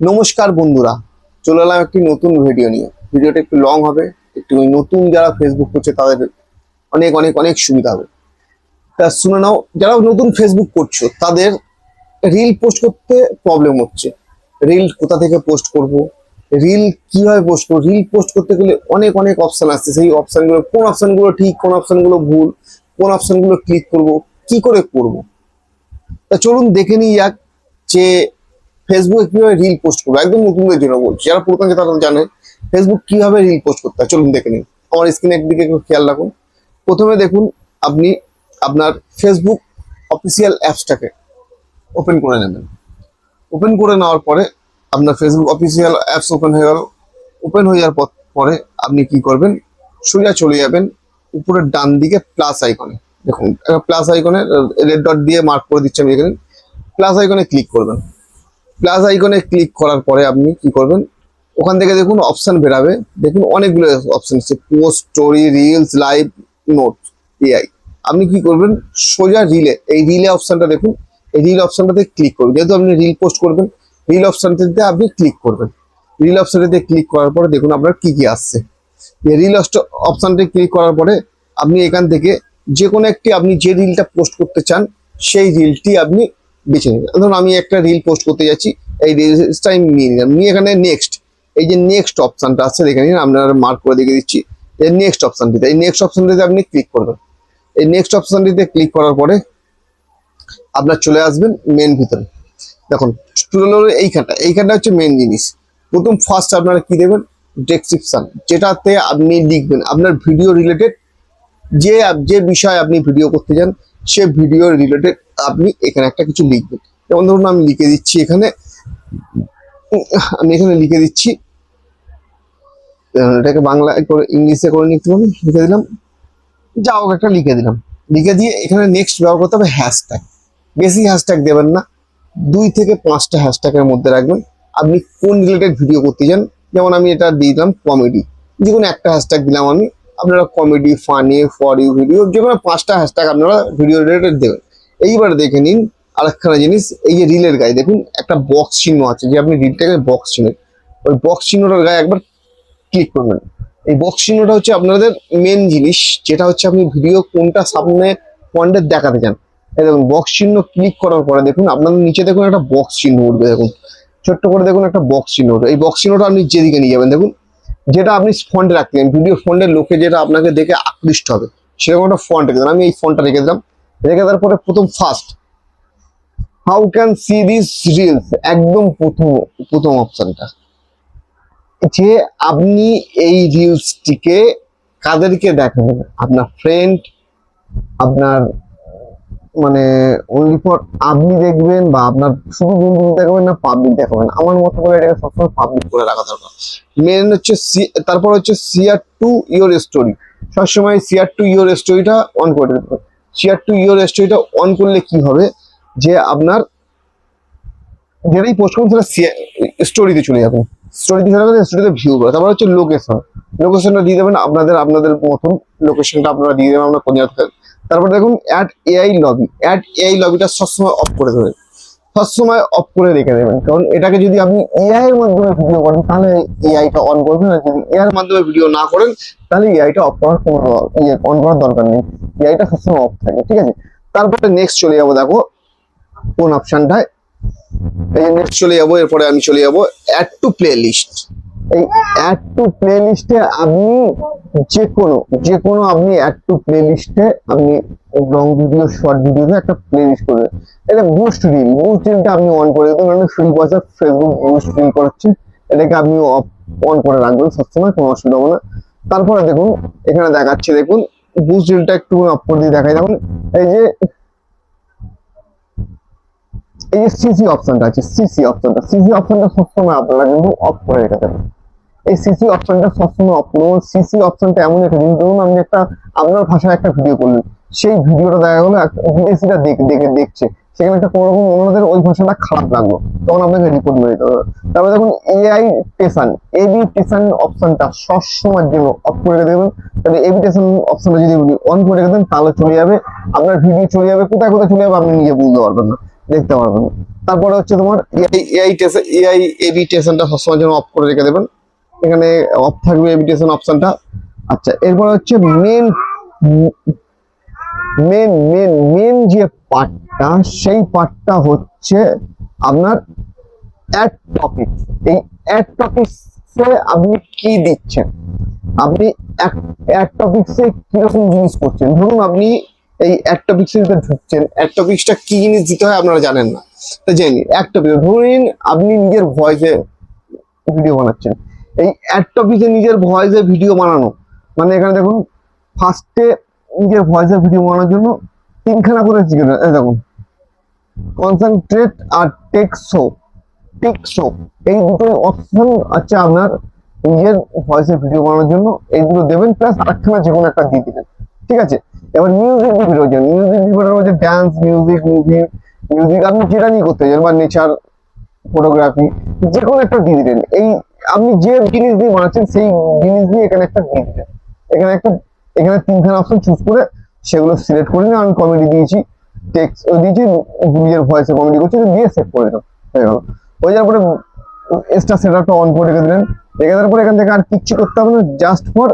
নমস্কার বন্ধুরা, চলে এলাম একটি নতুন ভিডিও নিয়ে। ভিডিওটা একটু লং হবে, একটু নতুন যারা ফেসবুক করছে তাদের অনেক অনেক অনেক সুবিধা হবে। তা শুনে নাও, যারা নতুন ফেসবুক করছো তাদের রিল পোস্ট করতে প্রবলেম হচ্ছে। রিল কোথা থেকে পোস্ট করব, রিল কিভাবে পোস্ট করবো, রিল পোস্ট করতে গেলে অনেক অনেক অপশন আসছে। সেই অপশনগুলো কোন অপশনগুলো ঠিক, কোন অপশনগুলো ভুল, কোন অপশনগুলো ক্লিক করব, কি করে করব। তা চলুন দেখে নিই যাক যে ফেসবুকে কিভাবে রিল পোস্ট করবো। একদম নতুনদের জন্য বলছি, যারা পুরাতন আছে তারা জানে ফেসবুক কিভাবে রিল পোস্ট করতে হয়। চলুন দেখে নিন, আমার স্ক্রিনের দিকে একটু খেয়াল রাখুন। প্রথমে দেখুন, আপনি আপনার ফেসবুক অফিসিয়াল অ্যাপসটাকে ওপেন করে নেবেন। ওপেন করে নেওয়ার পরে আপনার ফেসবুক অফিসিয়াল অ্যাপস ওপেন হয়ে গেল। ওপেন হয়ে যাওয়ার পরে আপনি কি করবেন, সোজা চলে যাবেন উপরের ডান দিকে প্লাস আইকনে। দেখুন প্লাস আইকনে রেড ডট দিয়ে মার্ক করে দিচ্ছি আমি এখানে। প্লাস আইকনে ক্লিক করবেন। প্লাস আইকনে ক্লিক করার পরে আপনি কি করবেন, ওখান থেকে দেখুন অপশন বেরাবে। দেখুন অনেকগুলো অপশন আছে, post, story, reels, live, note, AI. আপনি কি করবেন, সোজা রিলে, এই রিলে অপশনটা দেখুন, এই রিল অপশনটাতে ক্লিক করবেন। যেহেতু আপনি রিল পোস্ট করবেন, রিল অপশনটাতে আপনি ক্লিক করবেন। রিল অপশনটাতে ক্লিক করার পরে দেখুন আপনার কি কি আসছে। এই রিল অপশনটা ক্লিক করার পরে আপনি এখান থেকে যে কোনো একটি, আপনি যে রিলটা পোস্ট করতে চান সেই রিলটি আপনি বেছে নেবেন। ধরুন আমি একটা রিল পোস্ট করতে যাচ্ছি, এই রিলসটা আমি নিয়ে নিলাম। নিয়ে এখানে নেক্সট, এই যে নেক্সট অপশনটা আছে দেখে নিন, আপনারা মার্ক করে দেখে দিচ্ছি। এই নেক্সট অপশনটিতে, এই নেক্সট অপশনটিতে আপনি ক্লিক করবেন। এই নেক্সট অপশনটিতে ক্লিক করার পরে আপনার চলে আসবেন মেন ভিতরে। দেখুন এইখানটা হচ্ছে মেন জিনিস। প্রথম ফার্স্ট আপনারা কি দেবেন, ডেসক্রিপশন, যেটাতে আপনি লিখবেন আপনার ভিডিও রিলেটেড, যে যে বিষয়ে আপনি ভিডিও করতে চান সে ভিডিও রিলেটেড আপনি এখানে একটা কিছু লিখবেন। যেমন ধরুন আমি লিখে দিচ্ছি এখানে, লিখে দিচ্ছি, এটাকে বাংলা করে ইংলিশে করে নিতে হবে, লিখে দিলাম, যা হোক একটা লিখে দিলাম। লিখে দিয়ে এখানে নেক্সট ব্যবহার করতে হবে হ্যাশট্যাগ। বেশি হ্যাশট্যাগ দেবেন না, 2 থেকে 5টা হ্যাশট্যাগের মধ্যে রাখবেন। আপনি কোন রিলেটেড ভিডিও করতে চান, যেমন আমি এটা দিয়ে দিলাম কমেডি, যে কোনো একটা হ্যাশট্যাগ দিলাম আমি। আপনারা comedy, funny, for you video, যে কোনো 5টা হ্যাশট্যাগ আপনারা ভিডিও রিলেটেড দেবেন। এইবার দেখে নিন আরেকখানা জিনিস, এই যে রিলের গায়ে দেখুন একটা বক্স চিহ্ন আছে, যে আপনি রিলটাকে বক্স চিহ্ন, ওই বক্স চিহ্নটার গায়ে একবার ক্লিক করবেন। এই বক্স চিহ্নটা হচ্ছে আপনাদের মেন জিনিস, যেটা হচ্ছে আপনি ভিডিও কোনটা সামনে পয়েন্টে দেখাতে চান। এই দেখুন বক্স চিহ্ন ক্লিক করার পরে দেখুন আপনাদের নিচে দেখুন একটা বক্স চিহ্ন উঠবে। দেখুন ছোট্ট করে দেখুন একটা বক্স চিহ্ন উঠবে। এই বক্স চিহ্নটা আপনি যেদিকে নিয়ে যাবেন, দেখুন যেটা আপনি ফন্টে রাখতেন, ভিডিও ফন্টের লোকে যেটা আপনাকে দেখে আকৃষ্ট হবে সেরকম একটা ফন্ট রেখে দেন। আমি এই ফন্টটা রেখে দিলাম। রেখে দেওয়ার পরে প্রথম first how can see this reels, একদম প্রথম অপশনটা, যে আপনি এই রিলসটিকে কাদেরকে দেখাবেন, আপনার ফ্রেন্ড, আপনার মানে অনলি ফর আপনি দেখবেন, বা আপনার শুধু বন্ধু দেখাবেন, না পাবলিক দেখাবেন। আমার মতো করে এটাকে সবসময় পাবলিক করে রাখা দরকার। মেন হচ্ছে তারপর হচ্ছে শেয়ার টু ইওর স্টোরি, সবসময় শেয়ার টু ইওর স্টোরিটা অন করে দিতে হবে। শেয়ার টু ইওর স্টোরিটা অন করলে কি হবে, যে আপনার যেটাই পোস্ট করুন সেটা স্টোরিতে চলে যাবে। স্টোরিতে চলে গেলে স্টোরিতে ভিউ করে। তারপর হচ্ছে লোকেশনটা দিয়ে দেবেন, আপনাদের মতন লোকেশনটা আপনারা দিয়ে দেবেন, আপনার কোন জায়গা থেকে। তারপর দেখুন অ্যাড এআই লবিটা সবসময় অফ করে দেবেন, সবসময় অফ করে রেখে দেবেন। কারণ এটাকে যদি আপনি এআই এর মাধ্যমে ভিডিও করেন তাহলে এআইটা অন করবেন, আর যদি এআই এর মাধ্যমে ভিডিও না করেন তাহলে এআইটা অফ করার কোনো অন করার দরকার নেই। এআইটা সবসময় অফ থাকে, ঠিক আছে। তারপরে নেক্সট চলে যাবো, দেখো কোন অপশনটায়, এই নেক্সট চলে যাবো। এরপরে আমি চলে যাবো অ্যাড টু প্লে লিস্ট। এই অ্যাড টু প্লে লিস্টে আপনি যে কোনো আপনি অ্যাড টু প্লে লিস্টে আপনি লং ভিডিও, শর্ট ভিডিওতে একটা প্লে লিস্ট করবেন। এটা বুস্ট রিলটা আপনি অন করে দেবেন, মানে ফ্রি পয়সা ফেসবুক বুস্ট রিল করাচ্ছে, এটাকে আপনি অন করে রাখবেন সবসময়, কোনো অসুবিধা হবে না। তারপরে দেখুন এখানে দেখাচ্ছে, দেখুন বুস্ট রিলটা একটু অফ করে দিয়ে দেখাই। দেখুন এই যে সিসি অপশনটা আছে, সিসি অপশনটা সবসময় আপনারা কিন্তু অফ করে রেখে দেবেন। এই সিসি অপশনটা সবসময় অফ করুন। সিসি অপশনটা এমন একটা জিনিস, ধরুন আপনি একটা আপনার ভাষায় একটা ভিডিও করলেন, সেই ভিডিওটা দেখা গেলো বিদেশিরা দেখছে, সেখানে একটা কোনো রকম ওনাদের ওই ভাষাটা খারাপ লাগলো, তখন আপনাকে রিপোর্ট মেরে দিতে হবে। তারপরে দেখুন এবি টেশন অপশনটা সবসময়ের জন্য অফ করে রেখে দেবেন। তাহলে এবি টেশন অপশনটা যদি অন করে রেখে দেন তাহলে চলে যাবে আপনার ভিডিও, চলে যাবে কোথায় চলে যাবে আপনি নিজে বুঝতে পারবেন না, দেখতে পারবেন না। তারপরে হচ্ছে তোমার এআই এভিটেশনটা সবসময় জন্য অফ করে রেখে দেবেন, এখানে অফ থাকবে এভিটেশন অপশনটা। আচ্ছা, এরপর হচ্ছে মেন মেন মেন মেন যে পার্টটা, সেই পার্টটা হচ্ছে আপনার অ্যাড টপিক। এই অ্যাড টপিকসে আপনি কি দিচ্ছেন, আপনি অ্যাড টপিকসে কিরকম জিনিস করছেন। ধরুন আপনি এই অ্যাড টপিকসে ঢুকছেন, অ্যাড টপিকসটা কি জিনিস দিতে হয় আপনারা জানেন না, তো জেনে অ্যাড টপিক ধরুন আপনি নিজের ভয়েসে ভিডিও বানাচ্ছেন। এই অ্যাড টপিকে নিজের ভয়েসে ভিডিও বানানো মানে এখানে দেখুন ফার্স্টে নিজের ভয়েসের ভিডিও বানানোর জন্য তিনখানা করে দেখুন, কনসেন্ট্রেট আর টেকসো এই দুটো অপশন আছে আপনার নিজের ভয়েসের ভিডিও বানানোর জন্য, এই দুটো দেবেন, প্লাস আরেকখানা যে কোনো একটা দিয়ে দিবেন। ঠিক আছে, এবার মিউজিক ভিডিও, মিউজিক ভিডিও হচ্ছে ডান্স মিউজিক, মুভি মিউজিক, আপনি যেটা নিয়ে করতে চান বা নেচার ফটোগ্রাফি যে কোনো একটা দিয়ে দিলেন। এই আপনি যে জিনিস দিয়ে বানাচ্ছেন সেই জিনিস দিয়ে এখানে একটা দিয়ে দিলেন, এখানে তিনখানা অপশন চুজ করে সেগুলো সিলেক্ট করে নিন। আমি কমেডি দিয়েছি, টেক্সট দিয়েছি, নিজের ভয়েসে কমেডি করছি, দিয়ে সেভ করে দিলাম, হয়ে গেল। হয়ে যাওয়ার পরে এক্সট্রা সেটআপটা অন করে রেখে দিলেন। রেখে দেওয়ার পরে এখান থেকে আর কিচ্ছু করতে হবে না, জাস্ট ফর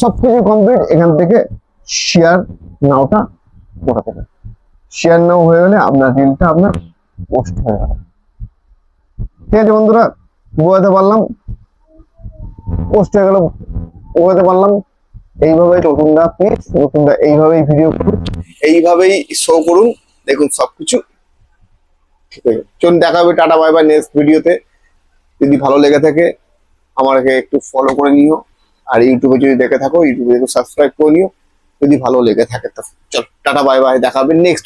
সবকিছু কমপ্লিট। এখান থেকে শেয়ার নাওটা করে দেবেন। শেয়ার নাও হয়ে গেলে আপনার রিলটা আপনার পোস্ট হয়ে গেল। ঠিক আছে বন্ধুরা, বোঝাতে পারলাম, পোস্ট হয়ে গেল, বোঝাতে পারলাম। এইভাবে নতুনরা প্লিজ, নতুনরা এইভাবেই ভিডিও করুন, এইভাবেই শো করুন, দেখুন সবকিছু ঠিক আছে। চলুন দেখা হবে, টাটা বাই বাই নেক্সট ভিডিওতে। যদি ভালো লেগে থাকে আমাকে একটু ফলো করে নিও, আর ইউটিউবে যদি দেখে থাকো ইউটিউবে একটু সাবস্ক্রাইব করে নিও যদি ভালো লেগে থাকে। তো চল টাটা বাই বাই, দেখা হবে নেক্সট।